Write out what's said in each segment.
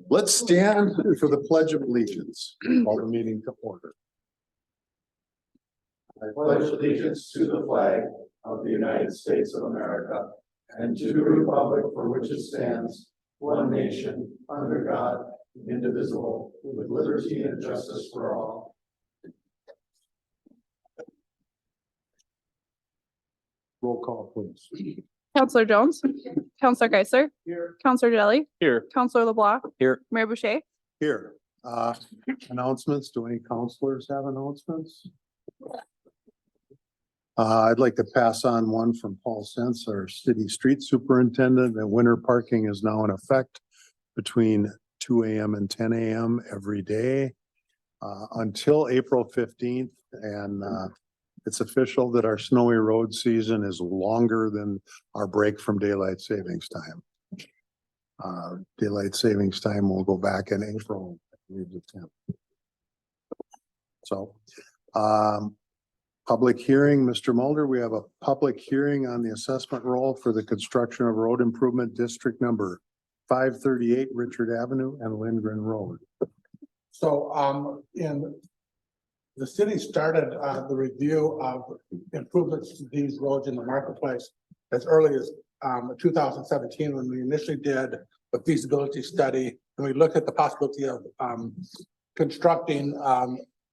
Let's stand for the Pledge of Allegiance. Call the meeting to order. I pledge allegiance to the flag of the United States of America and to the republic for which it stands, one nation, under God, indivisible, with liberty and justice for all. Roll call, please. Counselor Jones. Counselor Geisler. Here. Counselor Jelly. Here. Counselor LeBlanc. Here. Mayor Boucher. Here. Announcements. Do any counselors have announcements? I'd like to pass on one from Paul Sense, our city street superintendent, that winter parking is now in effect between 2 a.m. and 10 a.m. every day until April 15th. And it's official that our snowy road season is longer than our break from daylight savings time. Daylight savings time will go back in April. I believe the 10th. So, public hearing, Mr. Mulder, we have a public hearing on the assessment roll for the construction of road improvement district number 538 Richard Avenue and Lindgren Road. So, the city started, the review of improvements to these roads in the marketplace as early as, 2017, when we initially did a feasibility study, and we looked at the possibility of, constructing,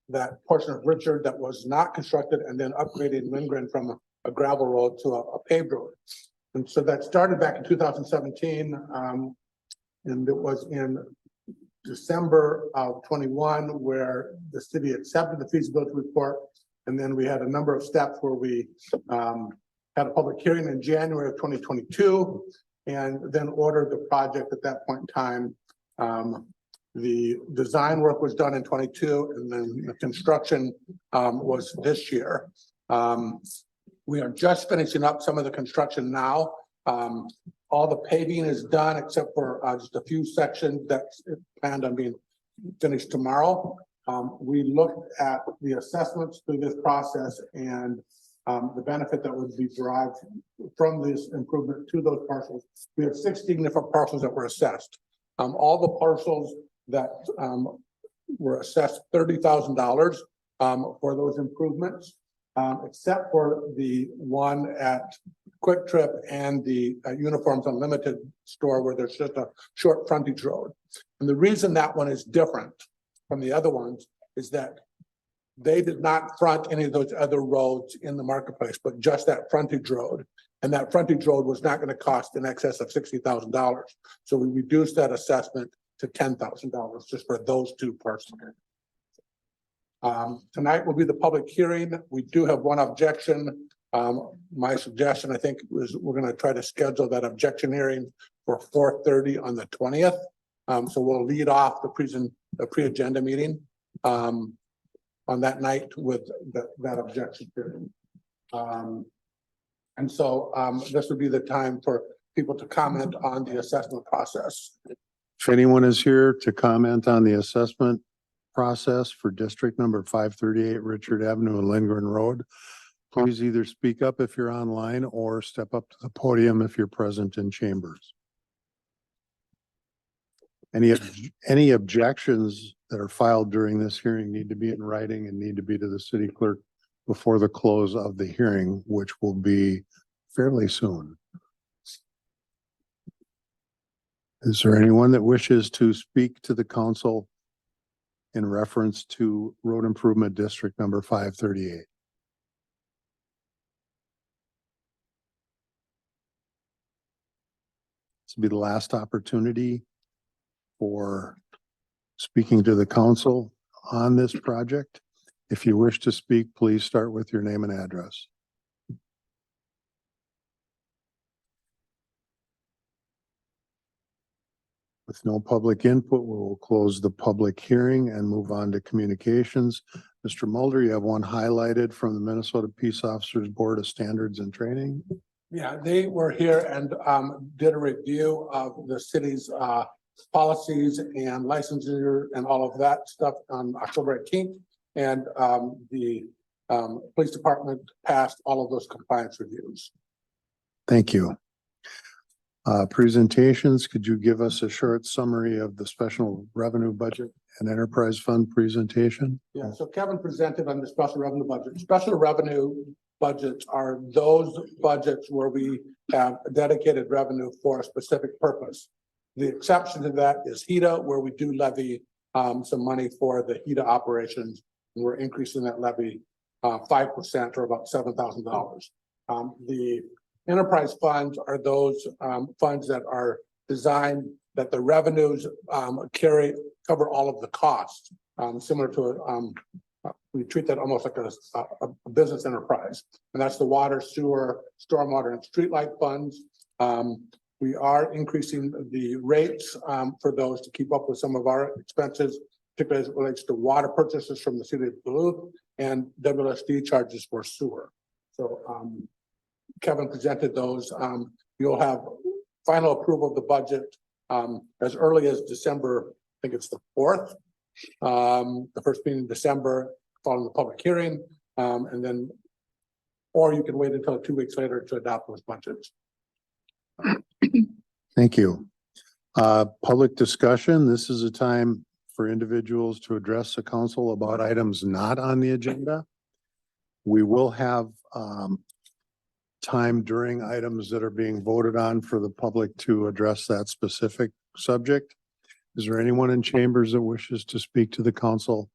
that portion of Richard that was not constructed and then upgrading Lindgren from a gravel road to a paved road. And so that started back in 2017, and it was in December of 21 where the city accepted the feasibility report. And then we had a number of steps where we had a public hearing in January of 2022 and then ordered the project at that point in time. The design work was done in 22 and then the construction was this year. We are just finishing up some of the construction now. All the paving is done except for just a few sections that's planned on being finished tomorrow. We looked at the assessments through this process and the benefit that would be derived from this improvement to those parcels. We have 16 different parcels that were assessed. All the parcels that were assessed $30,000 for those improvements, except for the one at Quick Trip and the Uniforms Unlimited store where there's just a short frontage road. And the reason that one is different from the other ones is that they did not front any of those other roads in the marketplace, but just that frontage road. And that frontage road was not going to cost in excess of $60,000. So we reduced that assessment to $10,000 just for those two parcels. Tonight will be the public hearing. We do have one objection. My suggestion, I think, is we're going to try to schedule that objection hearing for 4:30 on the 20th. So we'll lead off the pre-agenda meeting on that night with that objection hearing. And so this would be the time for people to comment on the assessment process. If anyone is here to comment on the assessment process for district number 538 Richard Avenue and Lindgren Road, please either speak up if you're online or step up to the podium if you're present in chambers. Any objections that are filed during this hearing need to be in writing and need to be to the city clerk before the close of the hearing, which will be fairly soon. Is there anyone that wishes to speak to the council in reference to road improvement district number 538? This will be the last opportunity for speaking to the council on this project. If you wish to speak, please start with your name and address. With no public input, we will close the public hearing and move on to communications. Mr. Mulder, you have one highlighted from the Minnesota Peace Officers Board of Standards and Training. Yeah, they were here and did a review of the city's policies and licensure and all of that stuff on October 18th. And the police department passed all of those compliance reviews. Thank you. Presentations, could you give us a short summary of the special revenue budget and enterprise fund presentation? Yeah, so Kevin presented on the special revenue budget. Special revenue budgets are those budgets where we have dedicated revenue for a specific purpose. The exception to that is HEDA, where we do levy some money for the HEDA operations. And we're increasing that levy 5% or about $7,000. The enterprise funds are those funds that are designed that the revenues cover all of the costs, similar to we treat that almost like a business enterprise, and that's the water, sewer, stormwater, and streetlight funds. We are increasing the rates for those to keep up with some of our expenses, particularly as it relates to water purchases from the city of Duluth and WSD charges for sewer. So Kevin presented those. You'll have final approval of the budget as early as December. I think it's the 4th, the first meeting in December, following the public hearing, and then, or you can wait until 2 weeks later to adopt those budgets. Thank you. Public discussion. This is a time for individuals to address the council about items not on the agenda. We will have time during items that are being voted on for the public to address that specific subject. Is there anyone in chambers that wishes to speak to the council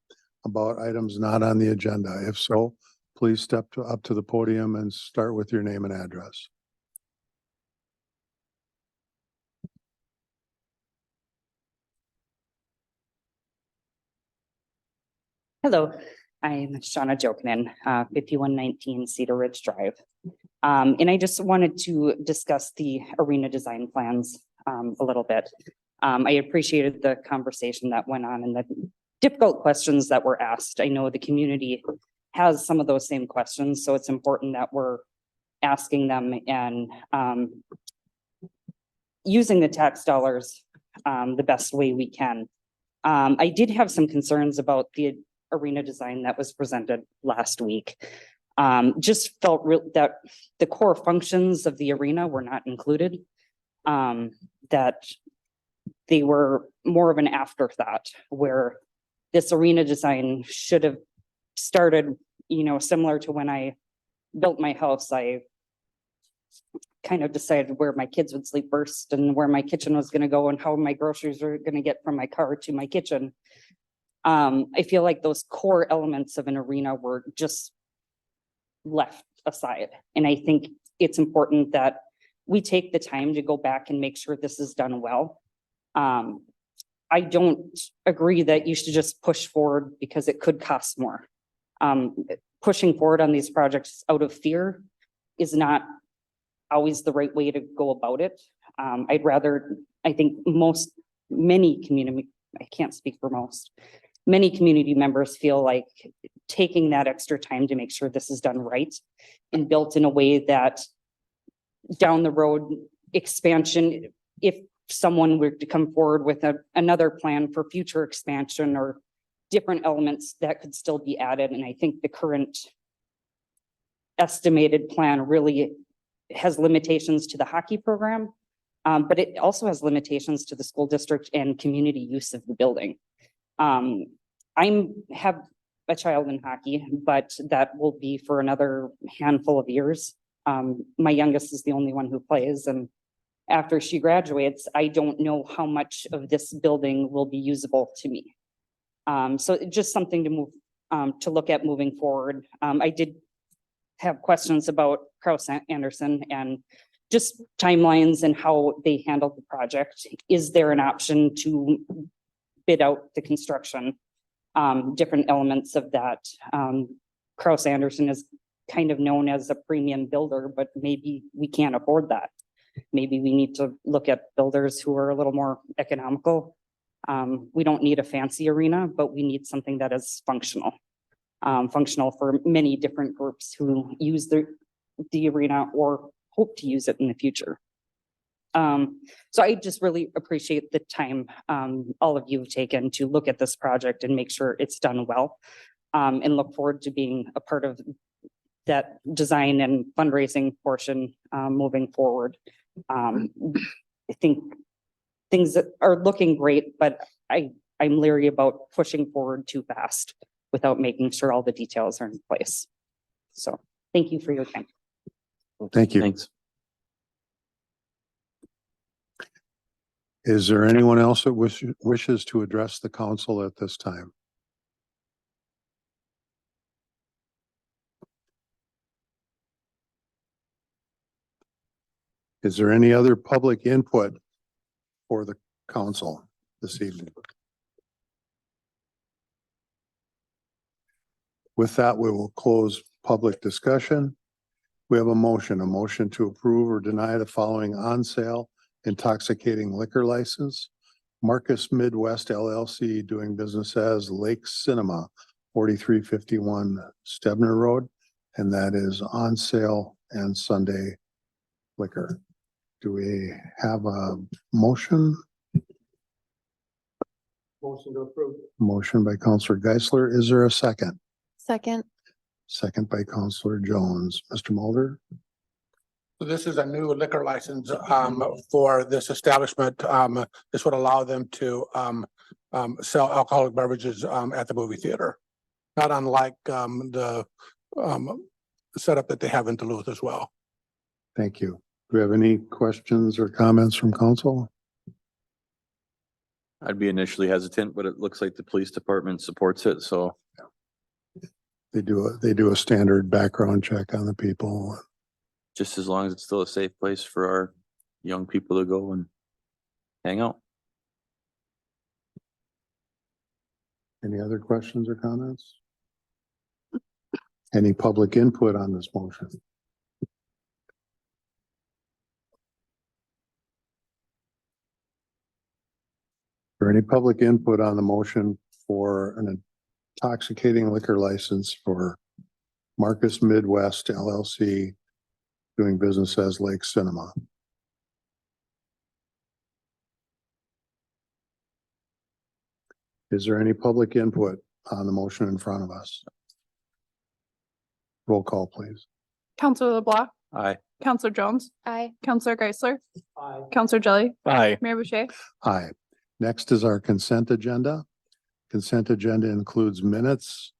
about items not on the agenda? If so, please step up to the podium and start with your name and address. Hello, I'm Shauna Jokinen, 5119 Cedar Ridge Drive. And I just wanted to discuss the arena design plans a little bit. I appreciated the conversation that went on and the difficult questions that were asked. I know the community has some of those same questions, so it's important that we're asking them and using the tax dollars the best way we can. I did have some concerns about the arena design that was presented last week. Just felt that the core functions of the arena were not included, that they were more of an afterthought, where this arena design should have started, you know, similar to when I built my house. I kind of decided where my kids would sleep first and where my kitchen was going to go and how my groceries were going to get from my car to my kitchen. I feel like those core elements of an arena were just left aside. And I think it's important that we take the time to go back and make sure this is done well. I don't agree that you should just push forward because it could cost more. Pushing forward on these projects out of fear is not always the right way to go about it. I think many community, I can't speak for most, many community members feel like taking that extra time to make sure this is done right and built in a way that down the road expansion, if someone were to come forward with another plan for future expansion or different elements that could still be added. And I think the current estimated plan really has limitations to the hockey program, but it also has limitations to the school district and community use of the building. I have a child in hockey, but that will be for another handful of years. My youngest is the only one who plays, and after she graduates, I don't know how much of this building will be usable to me. So it's just something to move to look at moving forward. I did have questions about Kraus Anderson and just timelines and how they handled the project. Is there an option to bid out the construction? Different elements of that. Kraus Anderson is kind of known as a premium builder, but maybe we can't afford that. Maybe we need to look at builders who are a little more economical. We don't need a fancy arena, but we need something that is functional. Functional for many different groups who use the arena or hope to use it in the future. So I just really appreciate the time all of you have taken to look at this project and make sure it's done well, and look forward to being a part of that design and fundraising portion moving forward. I think things that are looking great, but I'm leery about pushing forward too fast without making sure all the details are in place. So thank you for your time. Thank you. Thanks. Is there anyone else that wishes to address the council at this time? Is there any other public input for the council this evening? With that, we will close public discussion. We have a motion to approve or deny the following on sale intoxicating liquor license. Marcus Midwest LLC doing business as Lake Cinema, 4351 Stebner Road, and that is on sale and Sunday liquor. Do we have a motion? Motion to approve. Motion by Counselor Geisler. Is there a second? Second. Second by Counselor Jones. Mr. Mulder? So this is a new liquor license for this establishment. This would allow them to sell alcoholic beverages at the movie theater. Not unlike the setup that they have in Duluth as well. Thank you. Do we have any questions or comments from council? I'd be initially hesitant, but it looks like the police department supports it, so They do a standard background check on the people. just as long as it's still a safe place for our young people to go and hang out. Any other questions or comments? Any public input on this motion? Or any public input on the motion for an intoxicating liquor license for Marcus Midwest LLC doing business as Lake Cinema? Is there any public input on the motion in front of us? Roll call, please. Counselor LeBlanc, Aye. Counselor Jones, Aye. Counselor Geisler, Aye. Counselor Jelly, Aye. Mayor Boucher. Aye. Next is our consent agenda. Consent agenda includes minutes,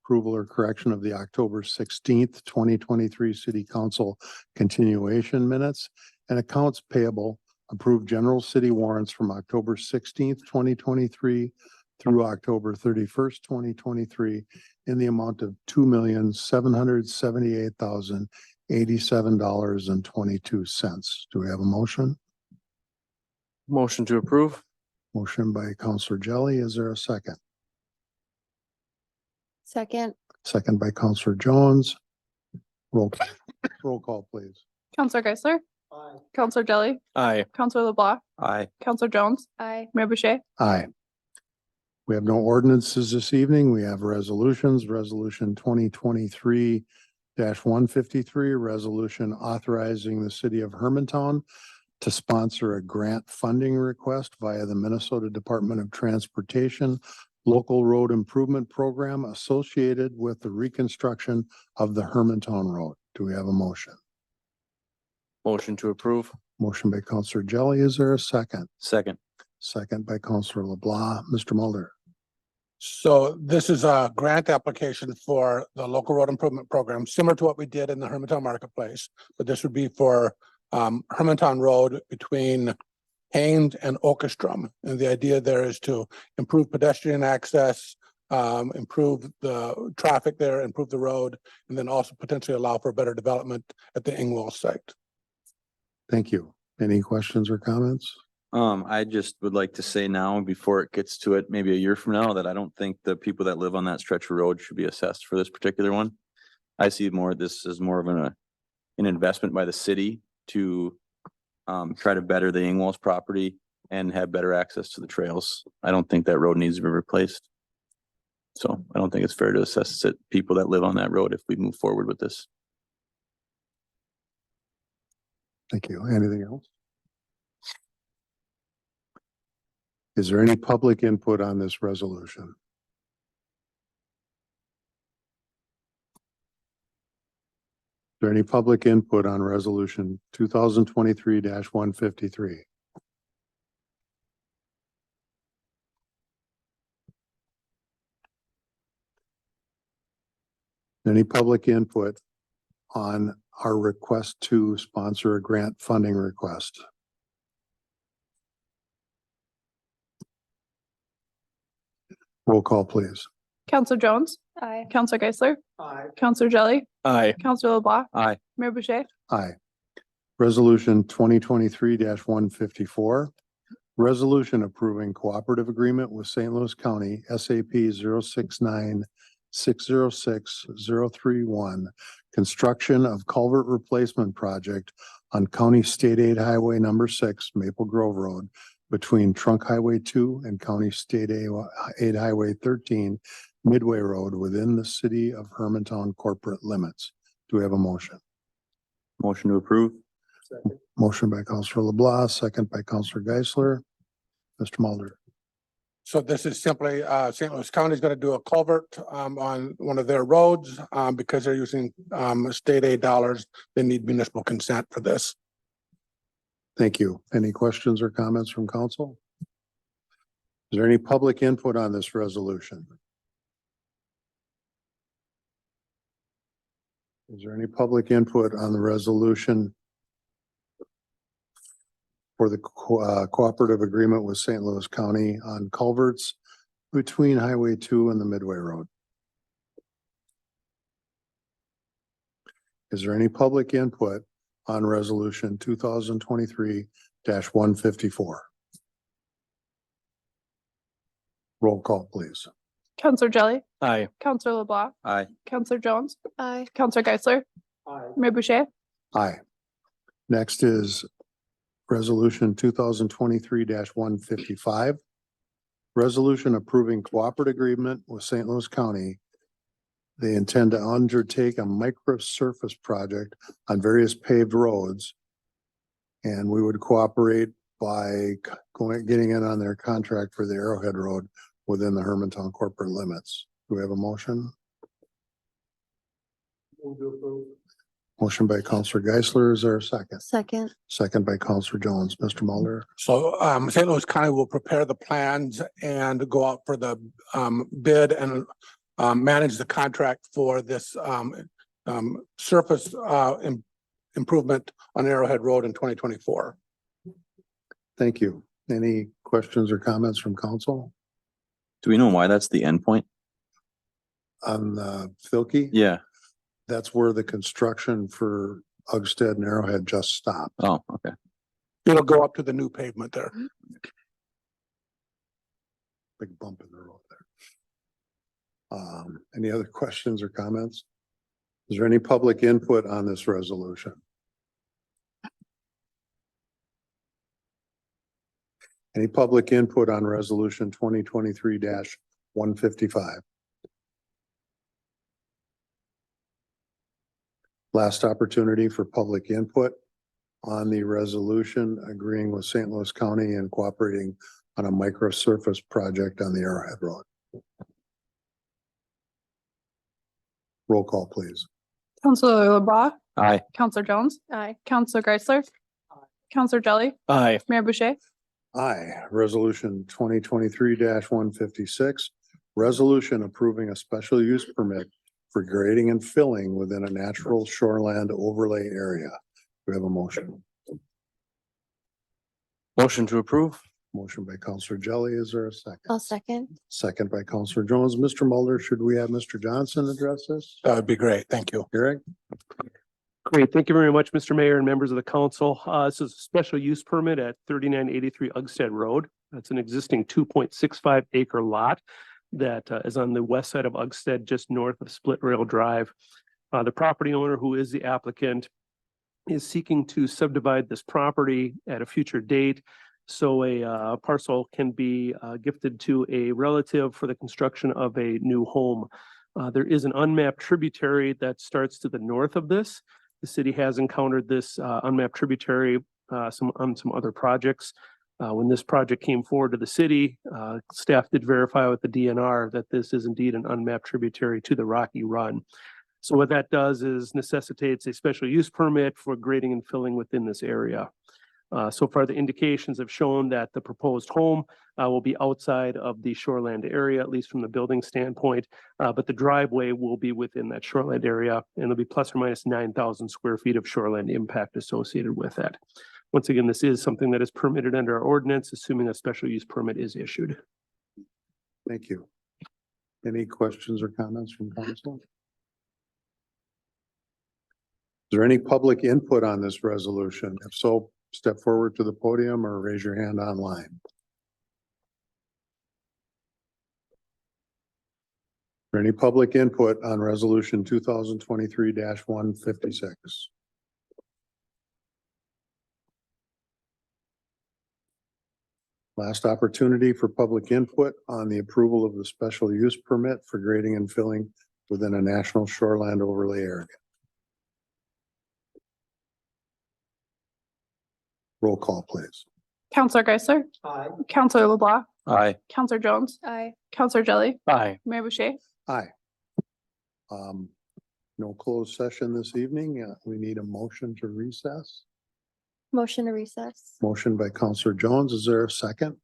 approval or correction of the October 16th, 2023 City Council continuation minutes, and accounts payable, approved general city warrants from October 16th, 2023 through October 31st, 2023 in the amount of $2,778,087.22. Do we have a motion? Motion to approve. Motion by Counselor Jelly. Is there a second? Second. Second by Counselor Jones. Roll call, please. Counselor Geisler, Aye. Counselor Jelly, Aye. Counselor LeBlanc, Aye. Counselor Jones, Aye. Mayor Boucher. Aye. We have no ordinances this evening. We have resolutions. Resolution 2023-153, resolution authorizing the city of Hermantown to sponsor a grant funding request via the Minnesota Department of Transportation Local Road Improvement Program associated with the reconstruction of the Hermantown Road. Do we have a motion? Motion to approve. Motion by Counselor Jelly. Is there a second? Second. Second by Counselor LeBlanc. Mr. Mulder? So this is a grant application for the local road improvement program, similar to what we did in the Hermantown Marketplace. But this would be for Hermantown Road between Haines and Orchestrum. And the idea there is to improve pedestrian access, improve the traffic there, improve the road, and then also potentially allow for better development at the Ingwell site. Thank you. Any questions or comments? I just would like to say now, before it gets to it, maybe a year from now, that I don't think the people that live on that stretch of road should be assessed for this particular one. I see this as more of an investment by the city to try to better the Ingwell's property and have better access to the trails. I don't think that road needs to be replaced. So I don't think it's fair to assess it people that live on that road if we move forward with this. Thank you. Anything else? Is there any public input on this resolution? there any public input on resolution 2023-153? Any public input on our request to sponsor a grant funding request? Roll call, please. Counselor Jones. Aye. Counselor Geisler. Aye. Counselor Jelly. Aye. Counselor LeBlanc. Aye. Mayor Boucher. Aye. Resolution 2023-154. Resolution approving cooperative agreement with St. Louis County SAP 069-606-031. Construction of culvert replacement project on County State Aid Highway number 6, Maple Grove Road, between Trunk Highway 2 and County State Aid Highway 13, Midway Road, within the city of Hermantown corporate limits. Do we have a motion? Motion to approve. Motion by Counselor LeBlanc, second by Counselor Geisler. Mr. Mulder. So this is simply, St. Louis County is going to do a culvert, on one of their roads, because they're using, state aid dollars. They need municipal consent for this. Thank you. Any questions or comments from council? Is there any public input on this resolution? Is there any public input on the resolution for the cooperative agreement with St. Louis County on culverts between Highway 2 and the Midway Road? Is there any public input on resolution 2023-154? Roll call, please. Counselor Jelly. Aye. Counselor LeBlanc. Aye. Counselor Jones. Aye. Counselor Geisler. Aye. Mayor Boucher. Aye. Next is resolution 2023-155. Resolution approving cooperative agreement with St. Louis County. They intend to undertake a micro surface project on various paved roads. And we would cooperate by getting in on their contract for the Arrowhead Road within the Hermantown corporate limits. Do we have a motion? Motion by Counselor Geisler. Is there a second? Second. Second by Counselor Jones. Mr. Mulder. So, St. Louis County will prepare the plans and go out for the, bid and, manage the contract for this, surface, improvement on Arrowhead Road in 2024. Thank you. Any questions or comments from council Do we know why that's the end point? on Filkey? Yeah. That's where the construction for Uggstead and Arrowhead just stopped. Oh, okay. It'll go up to the new pavement there. Big bump in the road there. Any other questions or comments? Is there any public input on this resolution? Any public input on resolution 2023-155? Last opportunity for public input on the resolution agreeing with St. Louis County and cooperating on a micro surface project on the Arrowhead Road. Roll call, please. Counselor LeBlanc. Aye. Counselor Jones. Aye. Counselor Geisler. Counselor Jelly. Aye. Mayor Boucher. Aye. Resolution 2023-156. Resolution approving a special use permit for grading and filling within a natural shoreland overlay area. We have a motion. Motion to approve. Motion by Counselor Jelly. Is there a second? I'll second. Second by Counselor Jones. Mr. Mulder, should we have Mr. Johnson address this? That would be great. Thank you. Eric? Great. Thank you very much, Mr. Mayor and members of the council. This is a special use permit at 3983 Uggstead Road. That's an existing 2.65 acre lot that is on the west side of Uggstead, just north of Split Rail Drive. The property owner, who is the applicant, is seeking to subdivide this property at a future date so a parcel can be gifted to a relative for the construction of a new home. There is an unmapped tributary that starts to the north of this. The city has encountered this unmapped tributary on some other projects. When this project came forward to the city, staff did verify with the DNR that this is indeed an unmapped tributary to the Rocky Run. So what that does is necessitates a special use permit for grading and filling within this area. So far, the indications have shown that the proposed home will be outside of the shoreland area, at least from the building standpoint. But the driveway will be within that shoreland area, and there'll be plus or minus 9,000 square feet of shoreland impact associated with that. Once again, this is something that is permitted under our ordinance, assuming a special use permit is issued. Thank you. Any questions or comments from council? Is there any public input on this resolution? If so, step forward to the podium or raise your hand online. Is there any public input on resolution 2023-156? Last opportunity for public input on the approval of the special use permit for grading and filling within a national shoreland overlay area. Roll call, please. Counselor Geisler. Aye. Counselor LeBlanc. Aye. Counselor Jones. Aye. Counselor Jelly. Aye. Mayor Boucher. Aye. No closed session this evening. We need a motion to recess. Motion to recess. Motion by Counselor Jones. Is there a second?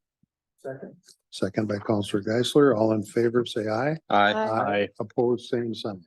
Second. Second by Counselor Geisler. All in favor, say aye. Aye. Aye. Opposed, same sign.